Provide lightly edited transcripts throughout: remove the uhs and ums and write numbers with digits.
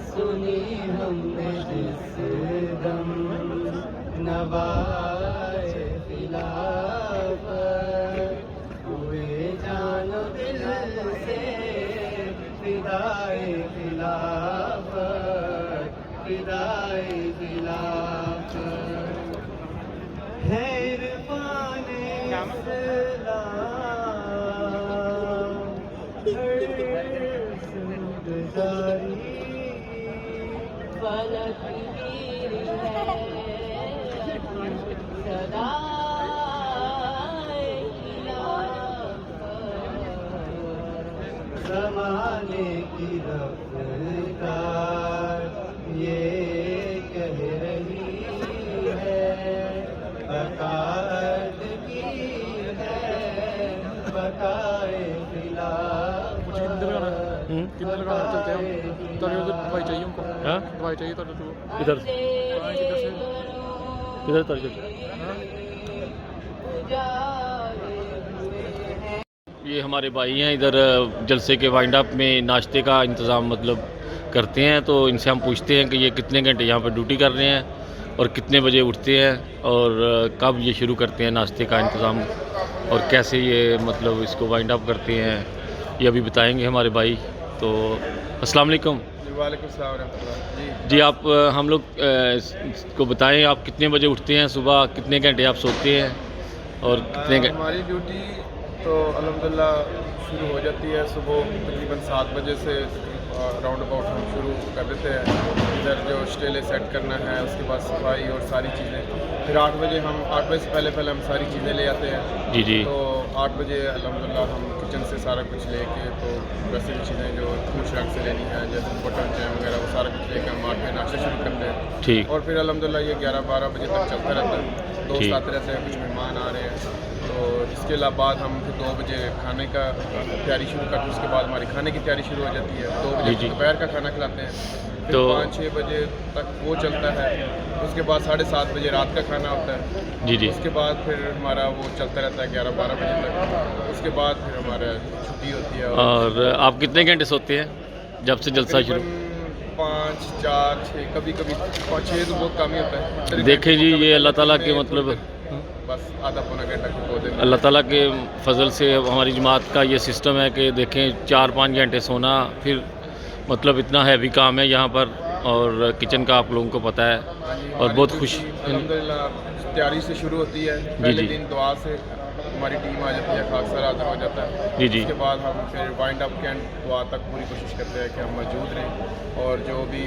सुनी हमने जिस दम नवाए खिलाफत हुए जानो दिल से फिदाए खिलाफत फिदाए खिलाफत है इरफाने इस्लाम जारी फलक वीर है सदाए खिलाफत ज़माने की रफ्तार ये कह रही है बकात की है बकाए खिलाफत कितने लगा चलते हैं तो दवाई चाहिए उनको। हाँ दवाई चाहिए तो इधर इधर तक ये हमारे भाई हैं इधर जलसे के वाइंड अप में नाश्ते का इंतज़ाम मतलब करते हैं। तो इनसे हम पूछते हैं कि ये कितने घंटे यहाँ पर ड्यूटी कर रहे हैं और कितने बजे उठते हैं और कब ये शुरू करते हैं नाश्ते का इंतज़ाम और कैसे ये मतलब इसको वाइंड अप करते हैं ये अभी बताएंगे हमारे भाई। तो अस्सलाम वालेकुम। वालेकुम सलाम जी आप हम लोग को बताएं आप कितने बजे उठते हैं सुबह, कितने घंटे आप सोते हैं और कितने हमारी ड्यूटी तो अल्हम्दुलिल्लाह शुरू हो जाती है सुबह तकरीबन 7 बजे से राउंड अबाउट हम शुरू कर देते हैं। इधर जो स्टेले सेट करना है उसके बाद सफाई और सारी चीज़ें, फिर 8 बजे से पहले हम सारी चीज़ें ले आते हैं। जी जी। तो 8 बजे अल्हम्दुलिल्लाह हम किचन से सारा कुछ लेके तो वैसे भी चीज़ें जो पूछ रंग से लेनी है जैसे बटन जैम वगैरह वो सारा कुछ लेकर हम 8 बजे नाश्ता शुरू करते हैं। ठीक। और फिर अल्हम्दुलिल्लाह ये 11-12 बजे तक चलता रहता है। दोस्त आते रहते हैं, कुछ मेहमान आ रहे हैं। तो इसके बाद हम फिर 2 बजे खाने का तैयारी शुरू करते हैं। उसके बाद हमारी खाने की तैयारी शुरू हो जाती है। 2 बजे दोपहर का खाना खिलाते हैं। फिर तो 5-6 बजे तक वो चलता है। उसके बाद 7:30 बजे रात का खाना होता है। जी जी। उसके बाद फिर हमारा वो चलता रहता है 11-12 बजे तक। उसके बाद फिर हमारा छुट्टी होती है। और आप कितने घंटे सोते हैं जब से जलसा शुरू? 5, 4, 6 कभी 5-6 तो बहुत कम ही होता है। देखें जी ये अल्लाह ताला के मतलब बस आधा पौना घंटा के पौधे अल्लाह ताला के फजल से हमारी जमात का ये सिस्टम है कि देखें 4-5 घंटे सोना फिर मतलब इतना हैवी काम है यहाँ पर और किचन का आप लोगों को पता है और बहुत खुश अल्हम्दुलिल्लाह तैयारी से शुरू होती है। पहले दिन दुआ से हमारी टीम आ जाती है, खास सर हाज़िर हो जाता है। जी जी। उसके बाद हम फिर वाइंड अप के दुआ तक पूरी कोशिश करते हैं कि हम मौजूद रहें और जो भी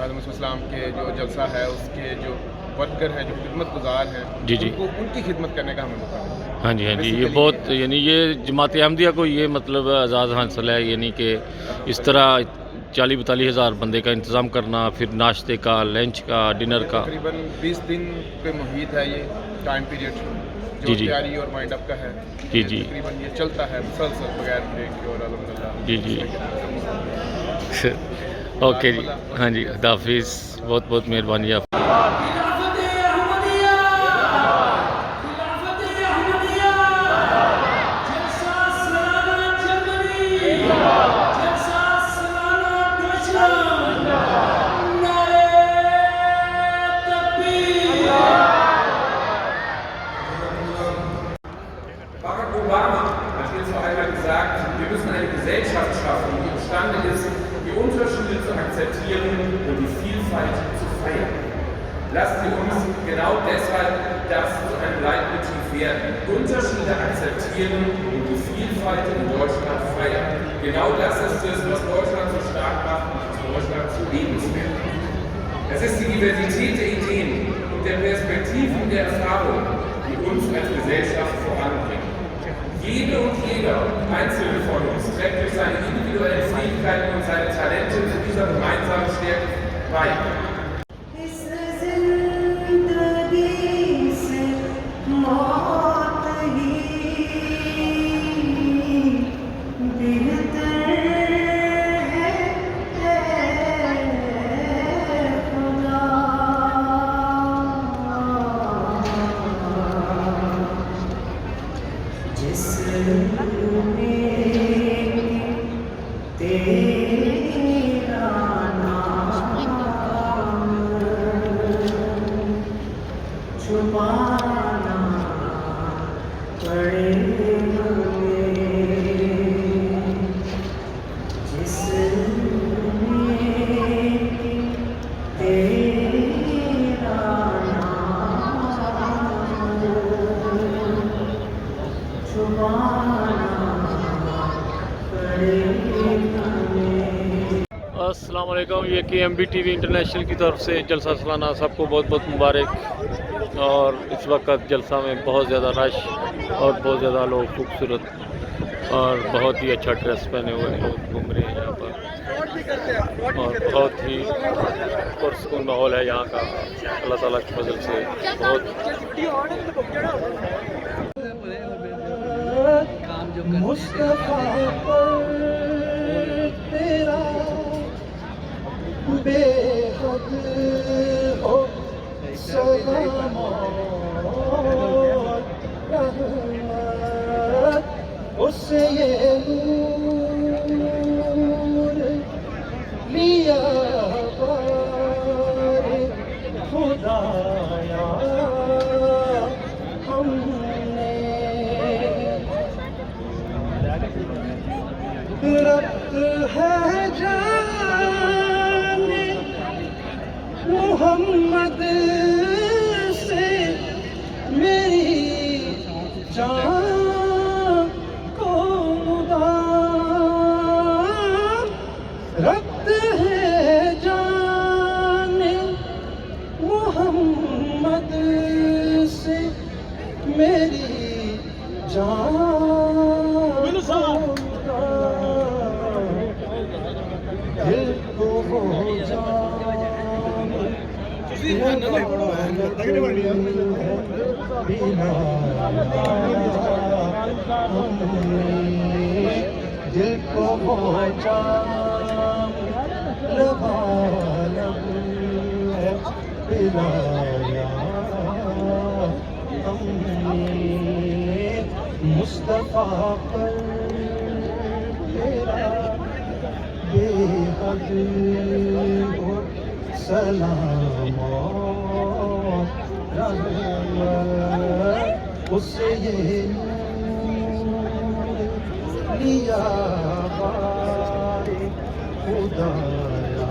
हज़रत इस्लाम के जो जलसा है उसके जो वर्कर हैं जो खिदमत गुजार हैं जी जी उनकी खिदमत करने का हमें मौका मिला। हाँ जी ये बहुत यानी ये जमात अहमदिया को ये मतलब आज़ाद हासिल है यानी कि इस तरह 40-42 हज़ार बंदे का इंतज़ाम करना फिर नाश्ते का लंच का डिनर का तकरीबन 20 दिन पे मुहित है ये टाइम पीरियड जो तैयारी और वाइंड अप का है। जी जी तकरीबन ये चलता है मुसलसल बगैर ब्रेक के और अल्हम्दुलिल्लाह। जी जी ओके जी हाँ जी खुदा हाफिज़ बहुत बहुत मेहरबानी आप। Barack Obama hat hierzu einmal gesagt, wir müssen eine Gesellschaft schaffen, die imstande ist, die Unterschiede zu akzeptieren und die Vielfalt zu feiern. Lassen Sie uns genau deshalb das zu einem Leitmotiv werden. Unterschiede akzeptieren und die Vielfalt in Deutschland feiern. Genau das ist es, was Deutschland so stark macht und was Deutschland zu lebenswert macht. Es ist die Diversität der Ideen und der Perspektiven der Erfahrungen, die uns als Gesellschaft voranbringen. Jede und jeder Einzelne von uns trägt durch seine individuellen Fähigkeiten und und seine Talente zu dieser gemeinsamen Stärke bei. इस जिंदगी से मौत ही बेहतर है खुदा। जिसने तेरा नाम छुपाना पड़ेगा जिसने तेरा नाम छुपाना पड़ेगा। अस्सलाम वालेकुम। ये KMB TV इंटरनेशनल की तरफ से जलसा सालाना सबको बहुत बहुत मुबारक। और इस वक्त जलसा में बहुत ज़्यादा रश और बहुत ज़्यादा लोग खूबसूरत और बहुत ही अच्छा ड्रेस पहने हुए लोग घूम रहे हैं यहाँ पर और बहुत ही पुरसकून माहौल है यहाँ का अल्लाह ताला के फजल से। बहुत मुस्तफा पर तेरा बेहद हो सलाम रहमत उससे ये नूर लिया पर खुदाया हमने रब्त है जाने मोहम्मद से मेरी जान को मुदाम रब्त है जाने मोहम्मद से मेरी जान दिल को हो दिल को पहुँचा पिलाया हमने मुस्तफा पर तेरा बेहद हो सलाम रहमत उससे ये लिया बारे खुदाया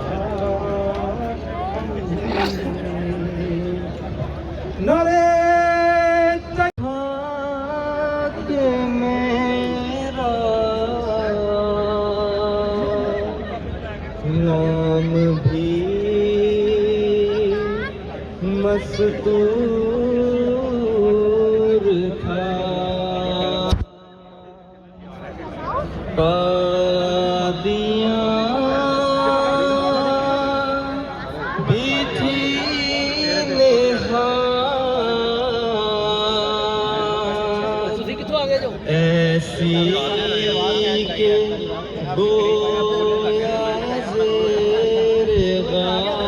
नरे भाग्य मेरा नाम भी मस्तूर था कादियाँ भी थी नेहात ऐसी के गोया ज़ेरे गार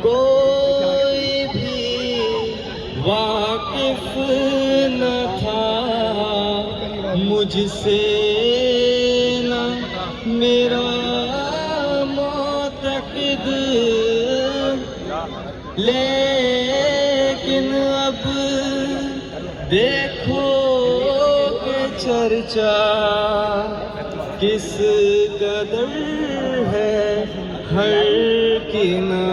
कोई भी वाकिफ न था मुझसे न मेरा मोतक़िद लेकिन अब देखो के चर्चा किस कदर है हर किनार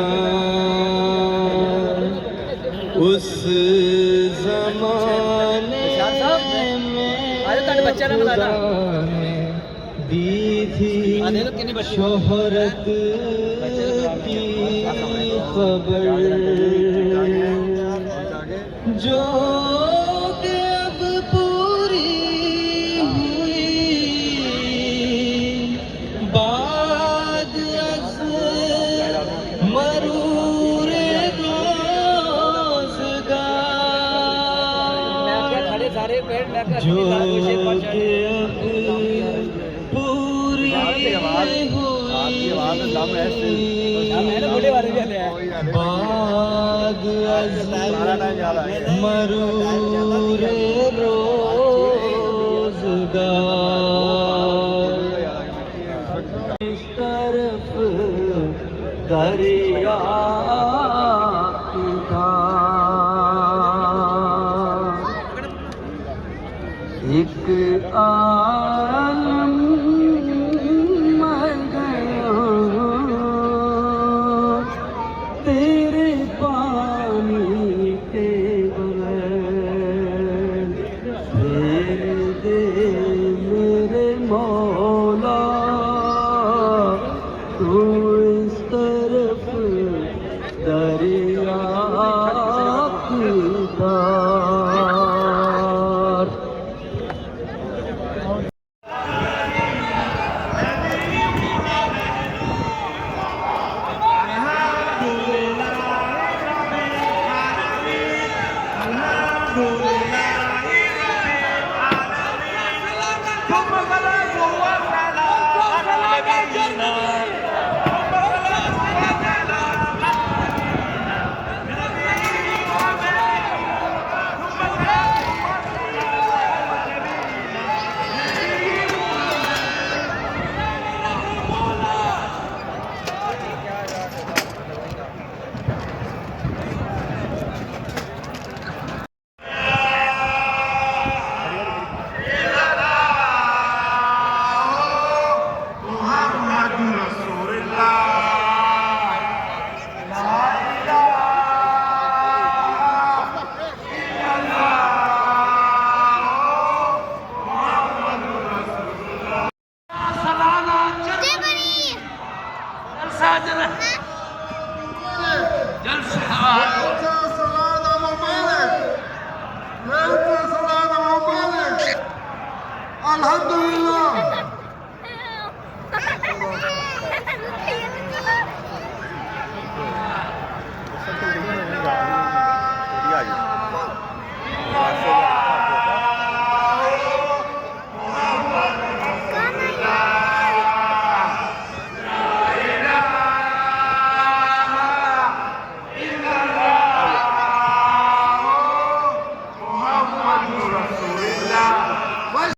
उस ज़माने में खुदा ने दी थी शोहरत की खबर जो कि अब पूरी हुई आपकी आवाज़ में दम है मैंने बूढ़े वाले भी आते हैं बाग मरूरे रोज़गार इस तरफ दरिया